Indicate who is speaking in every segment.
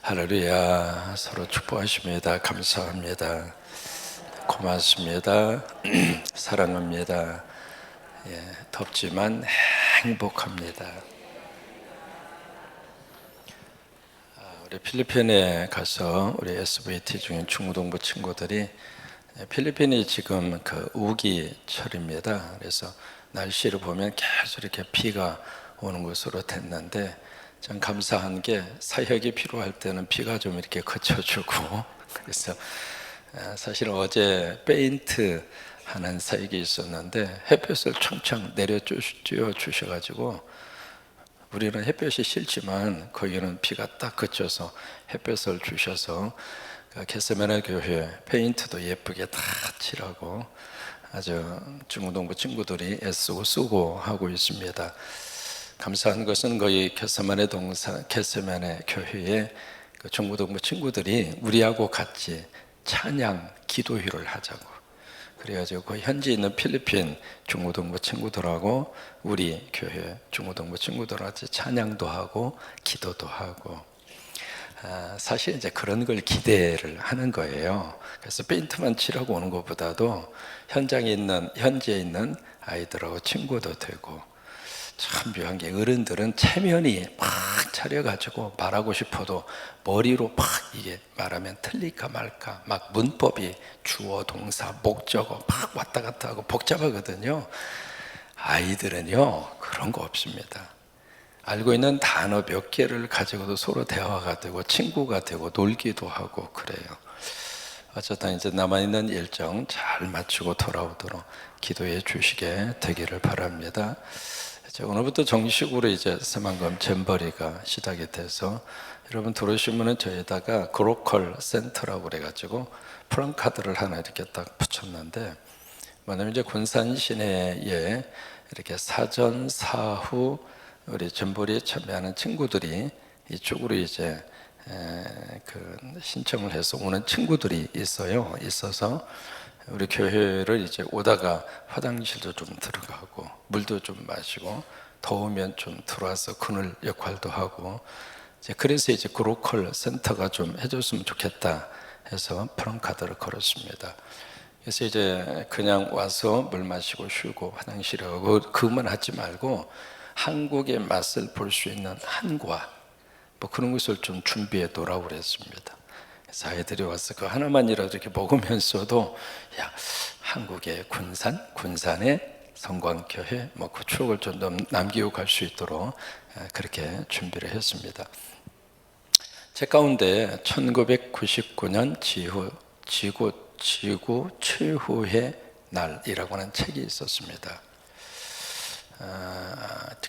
Speaker 1: 할렐루야. 서로 축복하십니다. 감사합니다. 고맙습니다. 사랑합니다. 덥지만 행복합니다. 우리 필리핀에 가서 우리 SVT 중인 중고등부 친구들이 필리핀이 지금 그 우기철입니다. 그래서 날씨를 보면 계속 이렇게 비가 오는 것으로 됐는데 참 감사한 게 사역이 필요할 때는 비가 좀 이렇게 그쳐주고 그래서 사실 어제 페인트 하는 사역이 있었는데 햇볕을 청청 내려주셔 주셔가지고 우리는 햇볕이 싫지만 거기는 비가 딱 그쳐서 햇볕을 주셔서 겟세마네 교회 페인트도 예쁘게 다 칠하고 아주 중고등부 친구들이 애쓰고 쓰고 하고 있습니다. 감사한 것은 거의 겟세마네 교회의 그 중고등부 친구들이 우리하고 같이 찬양 기도회를 하자고 그래가지고 그 현지 있는 필리핀 중고등부 친구들하고 우리 교회 중고등부 친구들한테 찬양도 하고 기도도 하고 사실 이제 그런 걸 기대를 하는 거예요. 그래서 페인트만 칠하고 오는 것보다도 현지에 있는 아이들하고 친구도 되고 참 묘한 게 어른들은 체면이 막 차려가지고 말하고 싶어도 머리로 막 이게 말하면 틀릴까 말까 막 문법이 주어 동사 목적어 막 왔다 갔다 하고 복잡하거든요. 아이들은요 그런 거 없습니다. 알고 있는 단어 몇 개를 가지고도 서로 대화가 되고 친구가 되고 놀기도 하고 그래요. 어쨌든 이제 남아있는 일정 잘 마치고 돌아오도록 기도해 주시게 되기를 바랍니다. 오늘부터 정식으로 이제 새만금 잼버리가 시작이 돼서 여러분 들어오시면은 저희에다가 그로컬 센터라고 그래가지고 프랑카드를 하나 이렇게 딱 붙였는데 뭐냐면 이제 군산 시내에 이렇게 사전 사후 우리 잼버리에 참여하는 친구들이 이쪽으로 이제 그 신청을 해서 오는 친구들이 있어서 우리 교회를 이제 오다가 화장실도 좀 들어가고 물도 좀 마시고 더우면 좀 들어와서 그늘 역할도 하고 그래서 이제 그로컬 센터가 좀 해줬으면 좋겠다 해서 프랑카드를 걸었습니다. 그래서 이제 그냥 와서 물 마시고 쉬고 화장실에 가고 그것만 하지 말고 한국의 맛을 볼 수 있는 한과 뭐 그런 것을 좀 준비해 놓으라고 그랬습니다. 그래서 아이들이 와서 그 하나만이라도 이렇게 먹으면서도 야 한국의 군산의 성광교회 뭐 그 추억을 좀 남기고 갈 수 있도록 그렇게 준비를 했습니다. 제 가운데 1999년 지구 최후의 날이라고 하는 책이 있었습니다.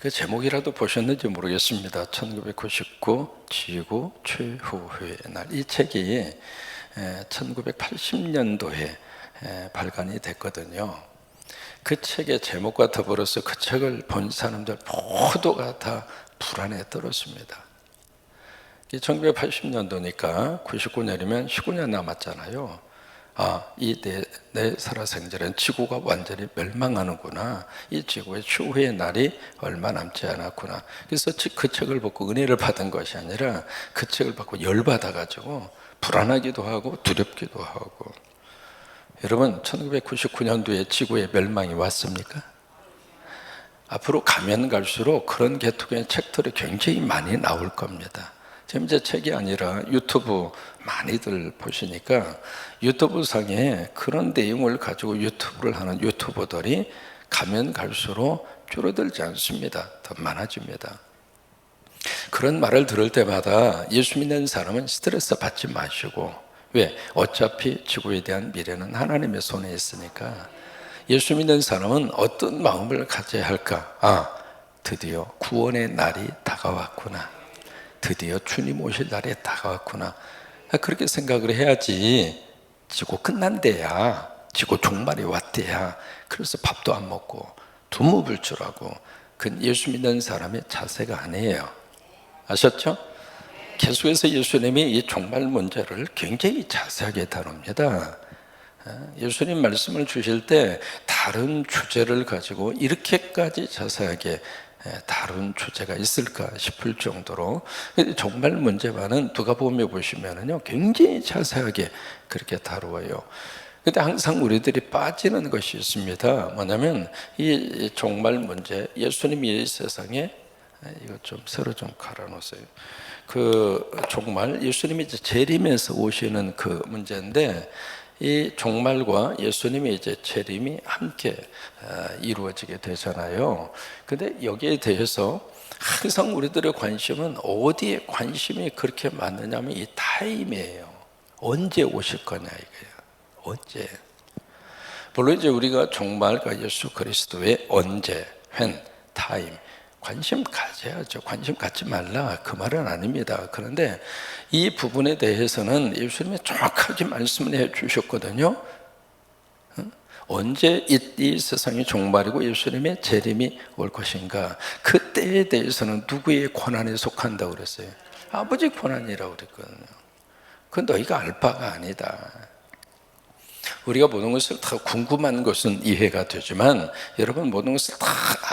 Speaker 1: 그 제목이라도 보셨는지 모르겠습니다. 1999 지구 최후의 날. 이 책이 1980년도에 발간이 됐거든요. 그 책의 제목과 더불어서 그 책을 본 사람들 모두가 다 불안에 떨었습니다. 1980년도니까 99년이면 19년 남았잖아요. 내 살아생전엔 지구가 완전히 멸망하는구나. 이 지구의 추후의 날이 얼마 남지 않았구나. 그래서 그 책을 보고 은혜를 받은 것이 아니라 그 책을 받고 열받아가지고 불안하기도 하고 두렵기도 하고. 여러분 1999년도에 지구의 멸망이 왔습니까? 앞으로 가면 갈수록 그런 계통의 책들이 굉장히 많이 나올 겁니다. 지금 제 책이 아니라 유튜브 많이들 보시니까 유튜브 상에 그런 내용을 가지고 유튜브를 하는 유튜버들이 가면 갈수록 줄어들지 않습니다. 더 많아집니다. 그런 말을 들을 때마다 예수 믿는 사람은 스트레스 받지 마시고 왜? 어차피 지구에 대한 미래는 하나님의 손에 있으니까 예수 믿는 사람은 어떤 마음을 가져야 할까? 드디어 구원의 날이 다가왔구나. 드디어 주님 오실 날이 다가왔구나. 그렇게 생각을 해야지 지구 끝난대야 지구 종말이 왔대야 그래서 밥도 안 먹고 두무불출하고 그건 예수 믿는 사람의 자세가 아니에요. 아셨죠? 계속해서 예수님이 이 종말 문제를 굉장히 자세하게 다룹니다. 예수님 말씀을 주실 때 다른 주제를 가지고 이렇게까지 자세하게 다룬 주제가 있을까 싶을 정도로 종말 문제만은 누가복음에 보시면은요 굉장히 자세하게 그렇게 다루어요. 근데 항상 우리들이 빠지는 것이 있습니다. 뭐냐면 이 종말 문제, 예수님이 이 세상에 이거 좀 새로 좀 갈아놓으세요. 그 종말, 예수님이 이제 재림에서 오시는 그 문제인데 이 종말과 예수님의 이제 재림이 함께 이루어지게 되잖아요. 근데 여기에 대해서 항상 우리들의 관심은 어디에 관심이 그렇게 많느냐면 이 타임이에요. 언제 오실 거냐 이거예요. 언제? 물론 이제 우리가 종말과 예수 그리스도의 언제, when, 타임 관심 가져야죠. 관심 갖지 말라 그 말은 아닙니다. 그런데 이 부분에 대해서는 예수님이 정확하게 말씀을 해 주셨거든요. 언제 이 세상이 종말이고 예수님의 재림이 올 것인가, 그때에 대해서는 누구의 권한에 속한다고 그랬어요? 아버지 권한이라고 그랬거든요. 그건 너희가 알 바가 아니다. 우리가 모든 것을 다 궁금한 것은 이해가 되지만 여러분 모든 것을 다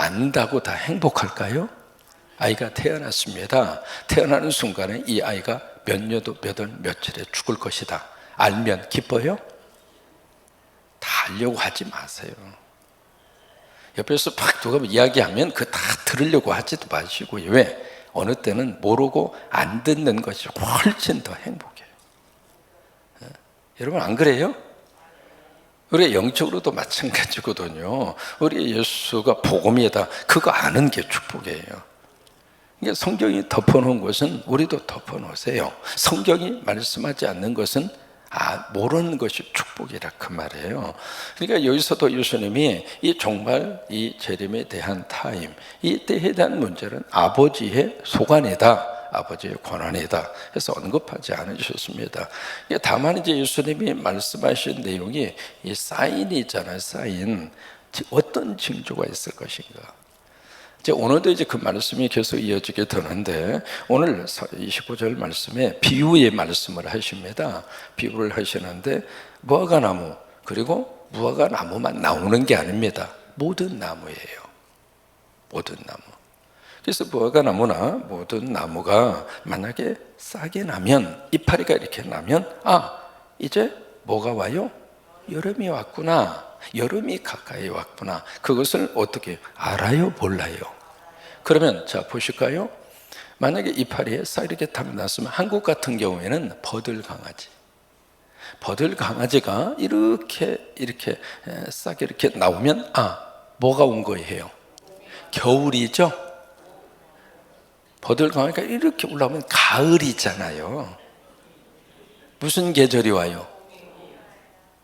Speaker 1: 안다고 다 행복할까요? 아이가 태어났습니다. 태어나는 순간에 이 아이가 몇 년도 몇 월 며칠에 죽을 것이다. 알면 기뻐요? 다 알려고 하지 마세요. 옆에서 막 누가 이야기하면 그 다 들으려고 하지도 마시고요. 왜? 어느 때는 모르고 안 듣는 것이 훨씬 더 행복해요. 여러분 안 그래요? 우리 영적으로도 마찬가지거든요. 우리 예수가 복음이다. 그거 아는 게 축복이에요. 그러니까 성경이 덮어놓은 것은 우리도 덮어놓으세요. 성경이 말씀하지 않는 것은 모르는 것이 축복이라 그 말이에요. 그러니까 여기서도 예수님이 이 종말, 이 재림에 대한 타임, 이 때에 대한 문제는 아버지의 소관이다. 아버지의 권한이다 해서 언급하지 않으셨습니다. 다만 이제 예수님이 말씀하신 내용이 이 사인이 있잖아요. 사인. 어떤 징조가 있을 것인가. 이제 오늘도 이제 그 말씀이 계속 이어지게 되는데 오늘 25절 말씀에 비유의 말씀을 하십니다. 비유를 하시는데 무화과나무 그리고 무화과나무만 나오는 게 아닙니다. 모든 나무예요. 모든 나무. 그래서 무화과나무나 모든 나무가 만약에 싹이 나면, 이파리가 이렇게 나면 이제 뭐가 와요? 여름이 왔구나. 여름이 가까이 왔구나. 그것을 어떻게 알아요? 몰라요? 그러면 자 보실까요? 만약에 이파리에 싹 이렇게 탁 났으면 한국 같은 경우에는 버들강아지가 이렇게 싹 이렇게 나오면 뭐가 온 거예요? 겨울이죠? 버들강아지가 이렇게 올라오면 가을이잖아요. 무슨 계절이 와요?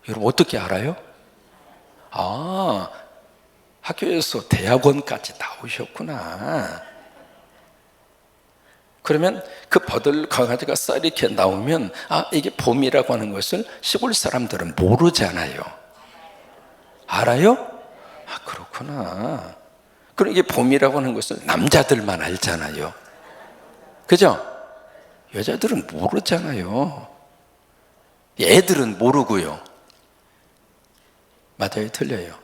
Speaker 1: 여러분 어떻게 알아요? 학교에서 대학원까지 나오셨구나. 그러면 그 버들강아지가 싹 이렇게 나오면 이게 봄이라고 하는 것을 시골 사람들은 모르잖아요. 알아요? 그렇구나. 그럼 이게 봄이라고 하는 것을 남자들만 알잖아요. 그죠? 여자들은 모르잖아요. 애들은 모르고요. 맞아요? 틀려요?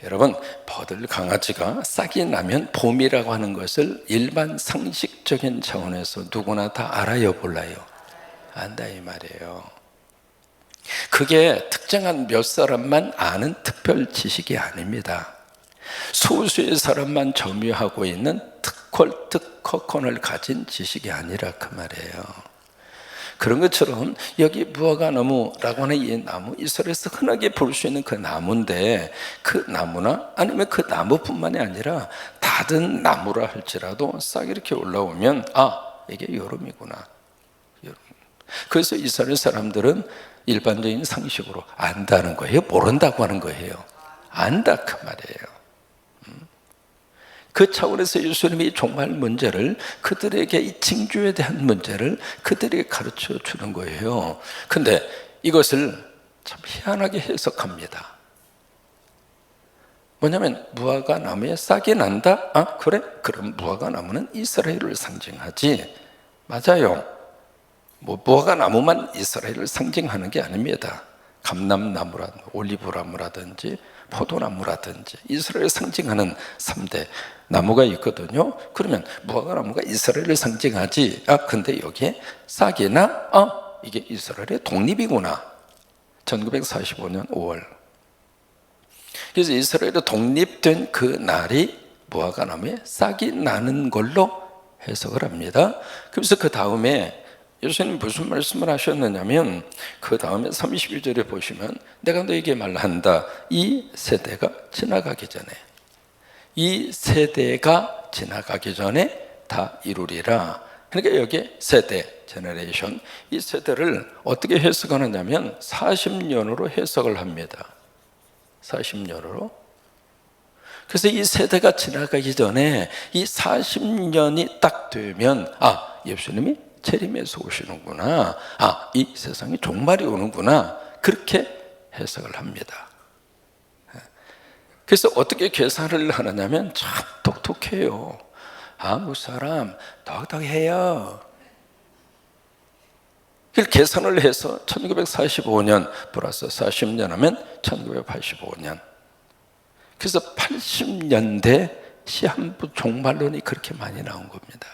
Speaker 1: 여러분 버들강아지가 싹이 나면 봄이라고 하는 것을 일반 상식적인 차원에서 누구나 다 알아요? 몰라요? 안다 이 말이에요. 그게 특정한 몇 사람만 아는 특별 지식이 아닙니다. 소수의 사람만 점유하고 있는 특허권을 가진 지식이 아니라 그 말이에요. 그런 것처럼 여기 무화과나무라고 하는 이 나무, 이스라엘에서 흔하게 볼 수 있는 그 나무인데 그 나무나 아니면 그 나무뿐만이 아니라 다른 나무라 할지라도 싹 이렇게 올라오면 이게 여름이구나. 그래서 이스라엘 사람들은 일반적인 상식으로 안다는 거예요? 모른다고 하는 거예요? 안다 그 말이에요. 그 차원에서 예수님이 종말 문제를, 그들에게 이 징조에 대한 문제를 그들에게 가르쳐 주는 거예요. 근데 이것을 참 희한하게 해석합니다. 뭐냐면 무화과나무에 싹이 난다? 그래? 그럼 무화과나무는 이스라엘을 상징하지. 맞아요. 무화과나무만 이스라엘을 상징하는 게 아닙니다. 감람나무라든지 올리브나무라든지 포도나무라든지 이스라엘을 상징하는 3대 나무가 있거든요. 그러면 무화과나무가 이스라엘을 상징하지. 근데 여기에 싹이나 이게 이스라엘의 독립이구나. 1945년 5월. 그래서 이스라엘이 독립된 그 날이 무화과나무에 싹이 나는 걸로 해석을 합니다. 그래서 그 다음에 예수님 무슨 말씀을 하셨느냐면 그 다음에 31절에 보시면 내가 너에게 말한다. 이 세대가 지나가기 전에 다 이루리라. 그러니까 여기 세대, 제너레이션, 이 세대를 어떻게 해석하느냐면 40년으로 해석을 합니다. 40년으로. 그래서 이 세대가 지나가기 전에 이 40년이 딱 되면 예수님이 재림에서 오시는구나. 이 세상이 종말이 오는구나. 그렇게 해석을 합니다. 그래서 어떻게 계산을 하느냐면 참 똑똑해요. 한국 사람 똑똑해요. 계산을 해서 1945년 플러스 40년 하면 1985년. 그래서 80년대 시한부 종말론이 그렇게 많이 나온 겁니다.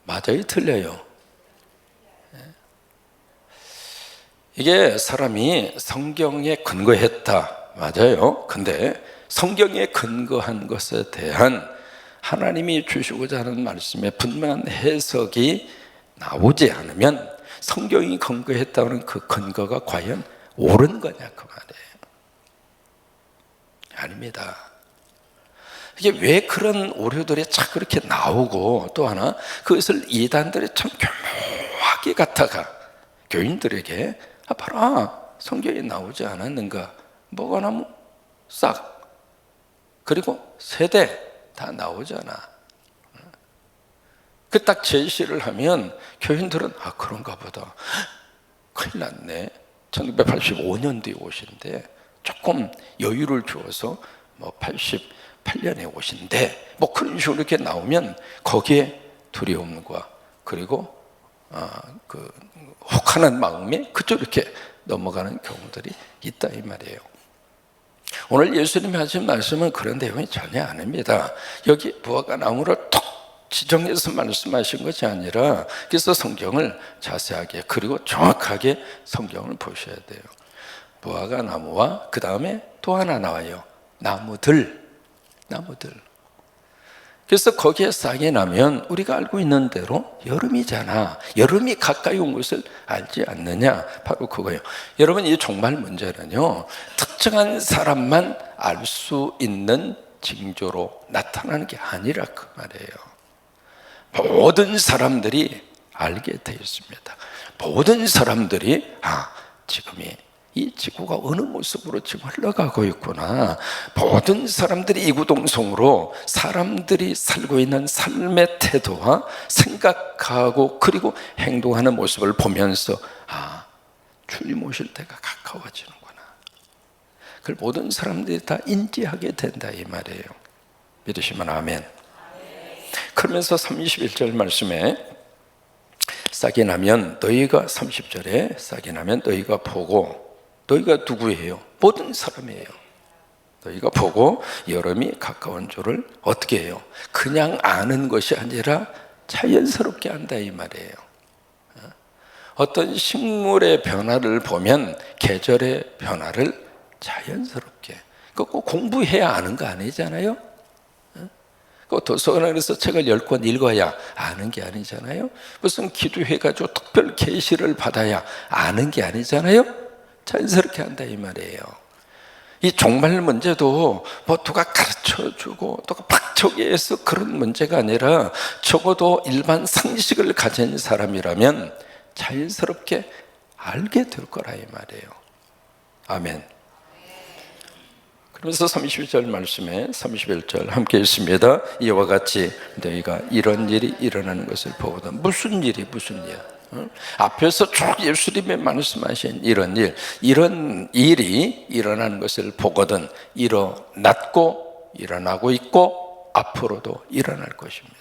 Speaker 1: 맞아요? 틀려요? 이게 사람이 성경에 근거했다. 맞아요. 근데 성경에 근거한 것에 대한 하나님이 주시고자 하는 말씀에 분명한 해석이 나오지 않으면 성경이 근거했다는 그 근거가 과연 옳은 거냐 그 말이에요. 아닙니다. 이게 왜 그런 오류들이 자꾸 그렇게 나오고, 또 하나 그것을 이단들이 참 교묘하게 갖다가 교인들에게 봐라, 성경에 나오지 않았는가? 뭐가 나무? 싹. 그리고 세대 다 나오잖아. 그 딱 제시를 하면 교인들은 그런가 보다. 큰일 났네. 1985년도에 오신데 조금 여유를 주어서 88년에 오신데 그런 식으로 이렇게 나오면 거기에 두려움과 그리고 그 혹하는 마음에 그쪽 이렇게 넘어가는 경우들이 있다 이 말이에요. 오늘 예수님이 하신 말씀은 그런 내용이 전혀 아닙니다. 여기 무화과 나무를 톡 지정해서 말씀하신 것이 아니라, 그래서 성경을 자세하게 그리고 정확하게 성경을 보셔야 돼요. 무화과 나무와 그 다음에 또 하나 나와요. 나무들. 그래서 거기에 싹이 나면 우리가 알고 있는 대로 여름이잖아. 여름이 가까이 온 것을 알지 않느냐? 바로 그거예요. 여러분, 이 종말 문제는요, 특정한 사람만 알 수 있는 징조로 나타나는 게 아니라 그 말이에요. 모든 사람들이 알게 되어 있습니다. 모든 사람들이 지금이 이 지구가 어느 모습으로 지금 흘러가고 있구나. 모든 사람들이 이구동성으로 사람들이 살고 있는 삶의 태도와 생각하고 그리고 행동하는 모습을 보면서 주님 오실 때가 가까워지는구나. 그걸 모든 사람들이 다 인지하게 된다 이 말이에요. 믿으시면 아멘. 그러면서 31절 말씀에 싹이 나면 너희가, 30절에 싹이 나면 너희가 보고, 너희가 누구예요? 모든 사람이에요. 너희가 보고 여름이 가까운 줄을 어떻게 해요? 그냥 아는 것이 아니라 자연스럽게 안다 이 말이에요. 어떤 식물의 변화를 보면 계절의 변화를 자연스럽게, 꼭 공부해야 아는 거 아니잖아요. 도서관에서 책을 10권 읽어야 아는 게 아니잖아요. 무슨 기도해가지고 특별 계시를 받아야 아는 게 아니잖아요. 자연스럽게 한다 이 말이에요. 이 종말 문제도 누가 가르쳐주고 또 박초기에 해서 그런 문제가 아니라 적어도 일반 상식을 가진 사람이라면 자연스럽게 알게 될 거라 이 말이에요. 아멘. 그래서 31절 말씀에 31절 함께 읽습니다. 이와 같이 너희가 이런 일이 일어나는 것을 보거든. 무슨 일이 무슨 일? 앞에서 쭉 예수님이 말씀하신 이런 일이 일어나는 것을 보거든 일어났고 일어나고 있고 앞으로도 일어날 것입니다.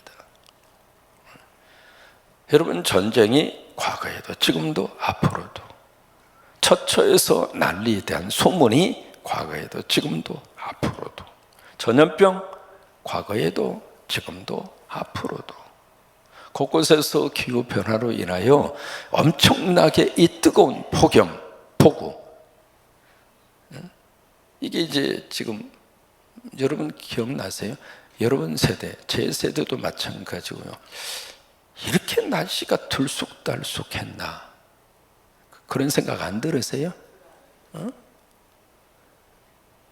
Speaker 1: 여러분, 전쟁이 과거에도 지금도 앞으로도 처처에서 난리에 대한 소문이 과거에도 지금도 앞으로도, 전염병 과거에도 지금도 앞으로도 곳곳에서 기후변화로 인하여 엄청나게 이 뜨거운 폭염, 폭우, 이게 이제 지금 여러분 기억나세요? 여러분 세대, 제 세대도 마찬가지고요. 이렇게 날씨가 들쑥달쑥했나? 그런 생각 안 들으세요?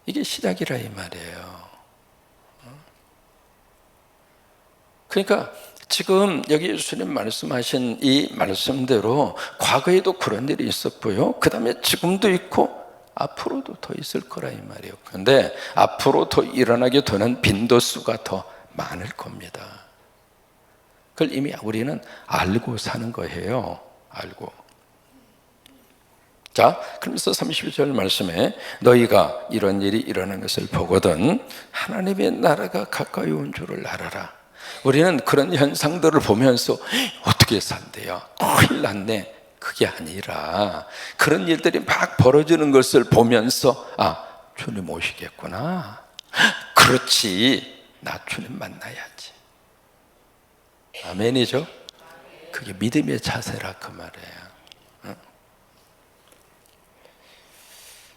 Speaker 1: 이게 시작이라 이 말이에요. 그러니까 지금 여기 예수님 말씀하신 이 말씀대로 과거에도 그런 일이 있었고요. 그 다음에 지금도 있고 앞으로도 더 있을 거라 이 말이에요. 그런데 앞으로 더 일어나게 되는 빈도수가 더 많을 겁니다. 그걸 이미 우리는 알고 사는 거예요. 알고. 자, 그러면서 32절 말씀에 너희가 이런 일이 일어나는 것을 보거든 하나님의 나라가 가까이 온 줄을 알아라. 우리는 그런 현상들을 보면서 어떻게 산대요? 큰일 났네. 그게 아니라 그런 일들이 막 벌어지는 것을 보면서 아, 주님 오시겠구나. 그렇지, 나 주님 만나야지. 아멘이죠? 그게 믿음의 자세라 그 말이에요.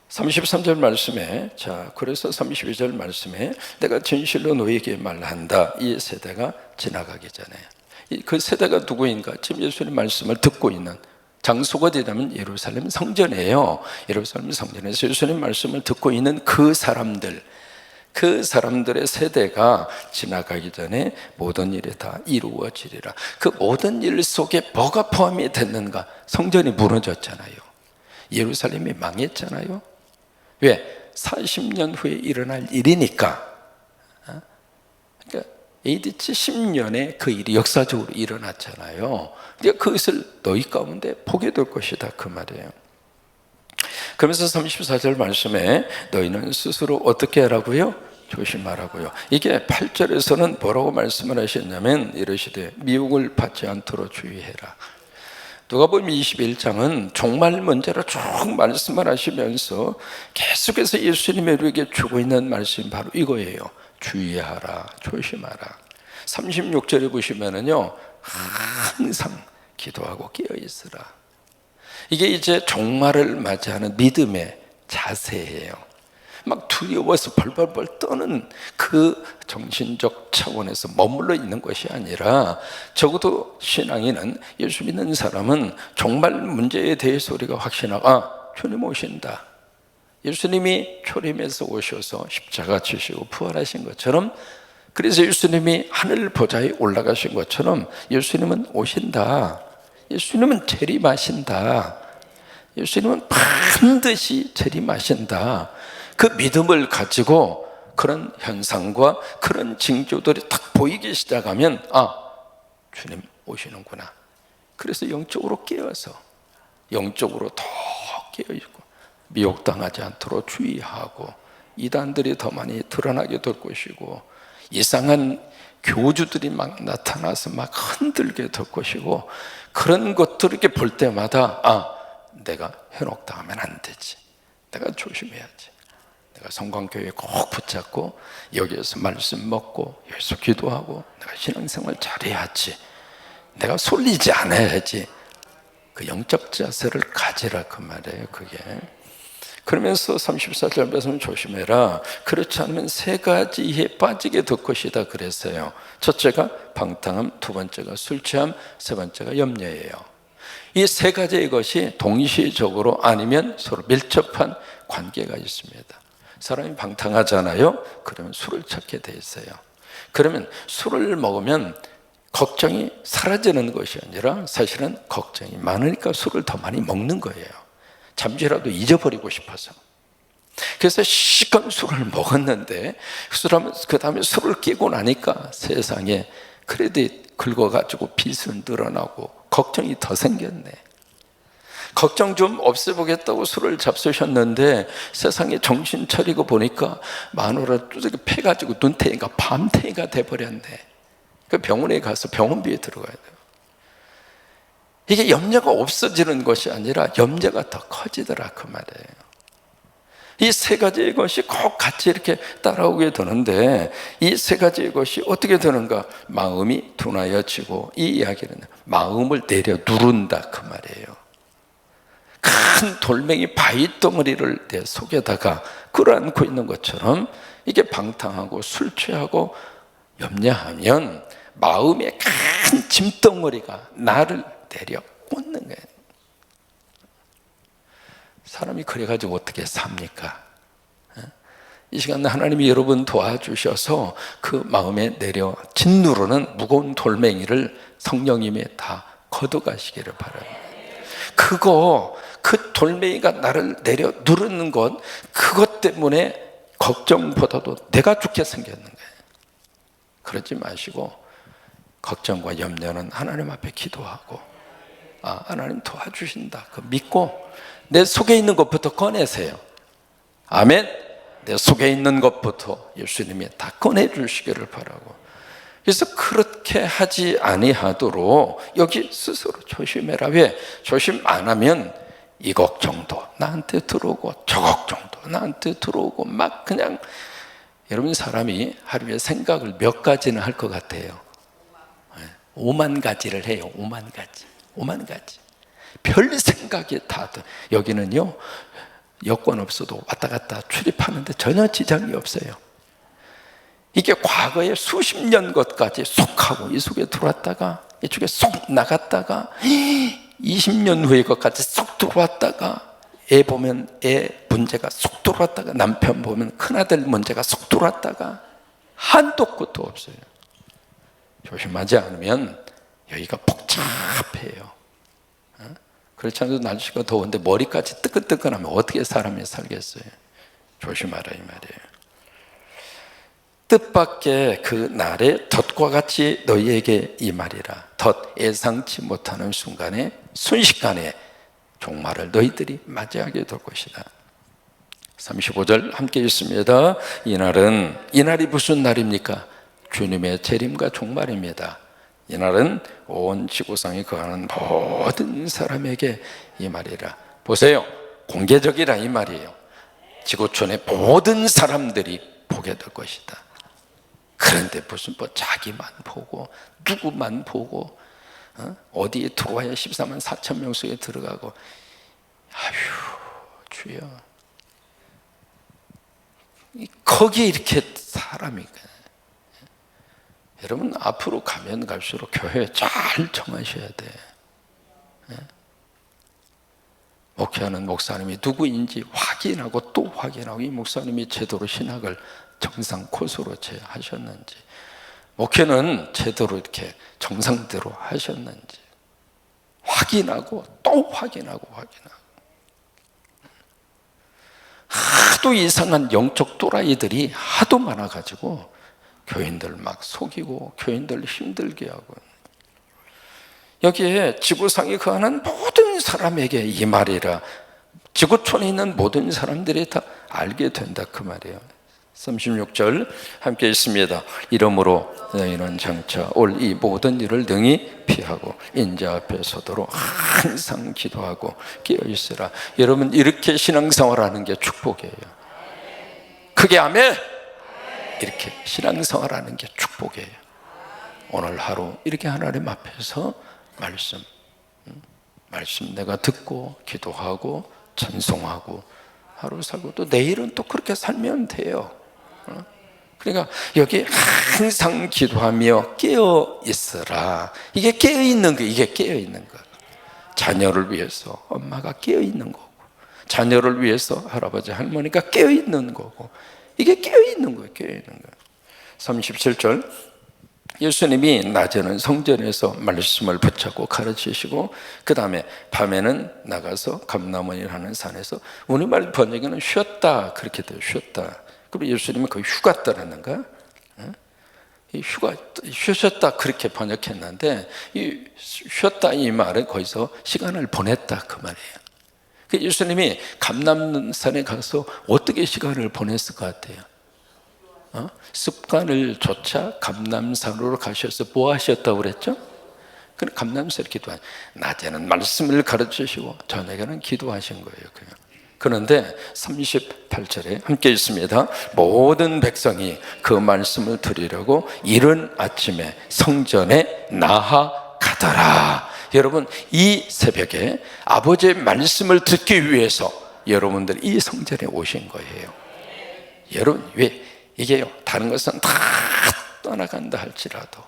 Speaker 1: 33절 말씀에, 자, 그래서 32절 말씀에 내가 진실로 너희에게 말한다. 이 세대가 지나가기 전에. 그 세대가 누구인가? 지금 예수님 말씀을 듣고 있는 장소가 어디냐면 예루살렘 성전이에요. 예루살렘 성전에서 예수님 말씀을 듣고 있는 그 사람들, 그 사람들의 세대가 지나가기 전에 모든 일이 다 이루어지리라. 그 모든 일 속에 뭐가 포함이 됐는가? 성전이 무너졌잖아요. 예루살렘이 망했잖아요. 왜? 40년 후에 일어날 일이니까. 그러니까 AD 70년에 그 일이 역사적으로 일어났잖아요. 그러니까 그것을 너희 가운데 보게 될 것이다 그 말이에요. 그러면서 34절 말씀에 너희는 스스로 어떻게 하라고요? 조심하라고요. 이게 8절에서는 뭐라고 말씀을 하셨냐면 이러시되 미혹을 받지 않도록 주의해라. 누가복음 21장은 종말 문제로 쭉 말씀을 하시면서 계속해서 예수님의 우리에게 주고 있는 말씀이 바로 이거예요. 주의하라, 조심하라. 36절에 보시면은요, 항상 기도하고 깨어 있으라. 이게 이제 종말을 맞이하는 믿음의 자세예요. 막 두려워서 벌벌벌 떠는 그 정신적 차원에서 머물러 있는 것이 아니라 적어도 신앙인은, 예수 믿는 사람은 종말 문제에 대해서 우리가 확신하고 아, 주님 오신다. 예수님이 초림에서 오셔서 십자가 지시고 부활하신 것처럼, 그래서 예수님이 하늘 보좌에 올라가신 것처럼 예수님은 오신다. 예수님은 재림하신다. 예수님은 반드시 재림하신다. 그 믿음을 가지고 그런 현상과 그런 징조들이 딱 보이기 시작하면 아, 주님 오시는구나. 그래서 영적으로 깨어서 영적으로 더 깨어있고 미혹당하지 않도록 주의하고, 이단들이 더 많이 드러나게 될 것이고 이상한 교주들이 막 나타나서 막 흔들게 될 것이고, 그런 것들을 이렇게 볼 때마다 아, 내가 현혹당하면 안 되지. 내가 조심해야지. 내가 성광교회에 꼭 붙잡고 여기에서 말씀 먹고 여기서 기도하고 내가 신앙생활 잘해야지. 내가 쏠리지 않아야지. 그 영적 자세를 가지라 그 말이에요. 그게. 그러면서 34절 말씀 조심해라. 그렇지 않으면 세 가지에 빠지게 될 것이다 그랬어요. 첫째가 방탕함, 두 번째가 술 취함, 세 번째가 염려예요. 이 세 가지의 것이 동시적으로 아니면 서로 밀접한 관계가 있습니다. 사람이 방탕하잖아요. 그러면 술을 찾게 돼 있어요. 그러면 술을 먹으면 걱정이 사라지는 것이 아니라 사실은 걱정이 많으니까 술을 더 많이 먹는 거예요. 잠시라도 잊어버리고 싶어서. 그래서 시간 술을 먹었는데 그 다음에 술을 깨고 나니까 세상에 크레딧 긁어가지고 빚은 늘어나고 걱정이 더 생겼네. 걱정 좀 없애보겠다고 술을 잡수셨는데 세상에 정신 차리고 보니까 마누라 뚜둑이 패가지고 눈탱이가 밤탱이가 돼버렸네. 그 병원에 가서 병원비에 들어가야 돼요. 이게 염려가 없어지는 것이 아니라 염려가 더 커지더라 그 말이에요. 이 세 가지의 것이 꼭 같이 이렇게 따라오게 되는데, 이 세 가지의 것이 어떻게 되는가? 마음이 둔하여지고, 이 이야기는 마음을 내려 누른다 그 말이에요. 큰 돌멩이 바위덩어리를 내 속에다가 끌어안고 있는 것처럼 이게 방탕하고 술 취하고 염려하면 마음의 큰 짐덩어리가 나를 내려 꽂는 거예요. 사람이 그래가지고 어떻게 삽니까? 이 시간 하나님이 여러분 도와주셔서 그 마음에 내려 짓누르는 무거운 돌멩이를 성령님이 다 걷어가시기를 바랍니다. 그 돌멩이가 나를 내려 누르는 것, 그것 때문에 걱정보다도 내가 죽게 생겼는 거예요. 그러지 마시고 걱정과 염려는 하나님 앞에 기도하고, 하나님 도와주신다 그 믿고 내 속에 있는 것부터 꺼내세요. 아멘. 내 속에 있는 것부터 예수님이 다 꺼내주시기를 바라고, 그래서 그렇게 하지 아니하도록 여기 스스로 조심해라. 왜? 조심 안 하면 이 걱정도 나한테 들어오고 저 걱정도 나한테 들어오고, 막 그냥 여러분 사람이 하루에 생각을 몇 가지는 할 것 같아요? 5만 가지를 해요. 5만 가지 별 생각이 다. 여기는요 여권 없어도 왔다 갔다 출입하는데 전혀 지장이 없어요. 이게 과거에 수십 년 것까지 쏙 하고 이 속에 들어왔다가 이쪽에 쏙 나갔다가 20년 후에 것까지 쏙 들어왔다가, 애 보면 애 문제가 쏙 들어왔다가, 남편 보면 큰아들 문제가 쏙 들어왔다가, 한도 끝도 없어요. 조심하지 않으면 여기가 복잡해요. 그렇지 않아도 날씨가 더운데 머리까지 뜨끈뜨끈하면 어떻게 사람이 살겠어요? 조심하라 이 말이에요. 뜻밖의 그 날에 덫과 같이 너희에게 이 말이라. 덫, 예상치 못하는 순간에 순식간에 종말을 너희들이 맞이하게 될 것이다. 35절 함께 읽습니다. 이날이 무슨 날입니까? 주님의 재림과 종말입니다. 이날은 온 지구상에 거하는 모든 사람에게 이 말이라. 보세요, 공개적이라 이 말이에요. 지구촌의 모든 사람들이 보게 될 것이다. 그런데 무슨 자기만 보고 누구만 보고 어디에 들어와야 14만 4천 명 속에 들어가고, 주여, 거기에 이렇게 사람이. 여러분 앞으로 가면 갈수록 교회 잘 정하셔야 돼. 목회하는 목사님이 누구인지 확인하고 또 확인하고, 이 목사님이 제대로 신학을 정상 코스로 하셨는지, 목회는 제대로 이렇게 정상대로 하셨는지 확인하고 또 확인하고. 하도 이상한 영적 또라이들이 하도 많아가지고 교인들 막 속이고 교인들 힘들게 하고. 여기에 지구상에 거하는 모든 사람에게 이 말이라. 지구촌에 있는 모든 사람들이 다 알게 된다 그 말이에요. 36절 함께 있습니다. 이러므로 너희는 장차 올 이 모든 일을 능히 피하고 인자 앞에 서도록 항상 기도하고 깨어있으라. 여러분 이렇게 신앙생활하는 게 축복이에요. 크게 아멘. 이렇게 신앙생활하는 게 축복이에요. 오늘 하루 이렇게 하나님 앞에서 말씀 내가 듣고 기도하고 찬송하고 하루 살고, 또 내일은 또 그렇게 살면 돼요. 그러니까 여기 항상 기도하며 깨어 있으라. 이게 깨어 있는 거, 이게 깨어 있는 거. 자녀를 위해서 엄마가 깨어 있는 거고, 자녀를 위해서 할아버지 할머니가 깨어 있는 거고, 이게 깨어 있는 거예요. 깨어 있는 거. 37절 예수님이 낮에는 성전에서 말씀을 붙잡고 가르치시고, 그 다음에 밤에는 나가서 감람원이라는 산에서, 우리말 번역에는 쉬었다 그렇게 돼요. 쉬었다. 그럼 예수님은 거의 휴가 떠났는가? 쉬셨다 그렇게 번역했는데, 이 쉬었다 이 말은 거기서 시간을 보냈다 그 말이에요. 예수님이 감람산에 가서 어떻게 시간을 보냈을 것 같아요? 습관을 쫓아 감람산으로 가셔서 뭐 하셨다고 그랬죠? 그냥 감남스럽게 기도한, 낮에는 말씀을 가르치시고 저녁에는 기도하신 거예요. 그냥. 그런데 38절에 함께 있습니다. 모든 백성이 그 말씀을 들으려고 이른 아침에 성전에 나아가더라. 여러분, 이 새벽에 아버지의 말씀을 듣기 위해서 여러분들 이 성전에 오신 거예요. 여러분, 왜? 이게요, 다른 것은 다 떠나간다 할지라도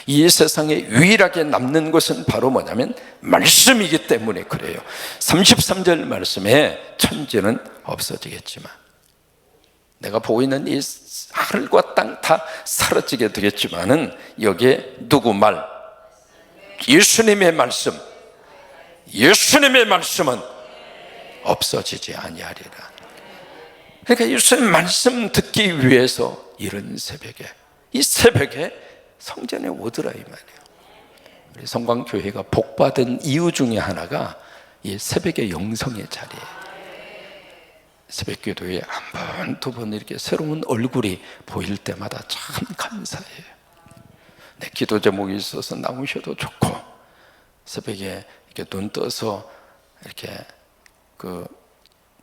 Speaker 1: 이 세상에 유일하게 남는 것은 바로 뭐냐면 말씀이기 때문에 그래요. 33절 말씀에 천지는 없어지겠지만, 내가 보고 있는 이 하늘과 땅 다 사라지게 되겠지만은 여기에 누구 말? 예수님의 말씀, 예수님의 말씀은 없어지지 아니하리라. 그러니까 예수님 말씀 듣기 위해서 이런 새벽에, 이 새벽에 성전에 오더라 이 말이에요. 우리 성광교회가 복받은 이유 중에 하나가 이 새벽의 영성의 자리예요. 새벽 기도에 한 번, 두 번 이렇게 새로운 얼굴이 보일 때마다 참 감사해요. 내 기도 제목이 있어서 나오셔도 좋고, 새벽에 이렇게 눈 떠서 이렇게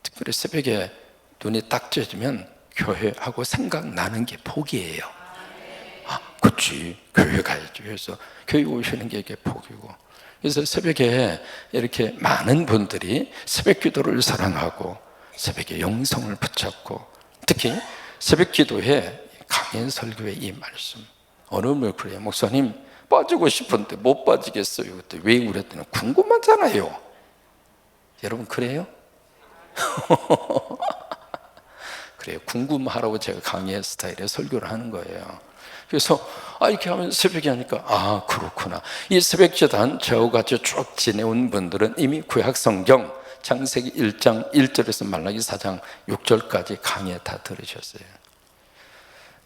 Speaker 1: 특별히 새벽에 눈이 딱 쪄지면 교회하고 생각나는 게 복이에요. 아, 그치, 교회 가야지. 그래서 교회 오시는 게 이게 복이고. 그래서 새벽에 이렇게 많은 분들이 새벽 기도를 사랑하고 새벽에 영성을 붙잡고, 특히 새벽 기도에 강연 설교의 이 말씀, 어느 분 그래요. 목사님 빠지고 싶은데 못 빠지겠어요. 그때 왜 그랬더니 궁금하잖아요. 여러분 그래요? 그래요. 궁금하라고 제가 강의 스타일의 설교를 하는 거예요. 그래서 이렇게 하면 새벽에 하니까 그렇구나. 이 새벽 제단 저와 같이 쭉 지내온 분들은 이미 구약 성경 창세기 1장 1절에서 말라기 4장 6절까지 강의 다 들으셨어요.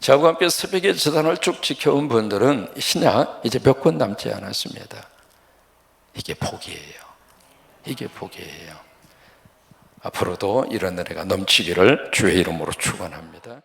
Speaker 1: 저와 함께 새벽의 제단을 쭉 지켜온 분들은 신약 이제 몇 권 남지 않았습니다. 이게 복이에요. 이게 복이에요. 앞으로도 이런 은혜가 넘치기를 주의 이름으로 축원합니다.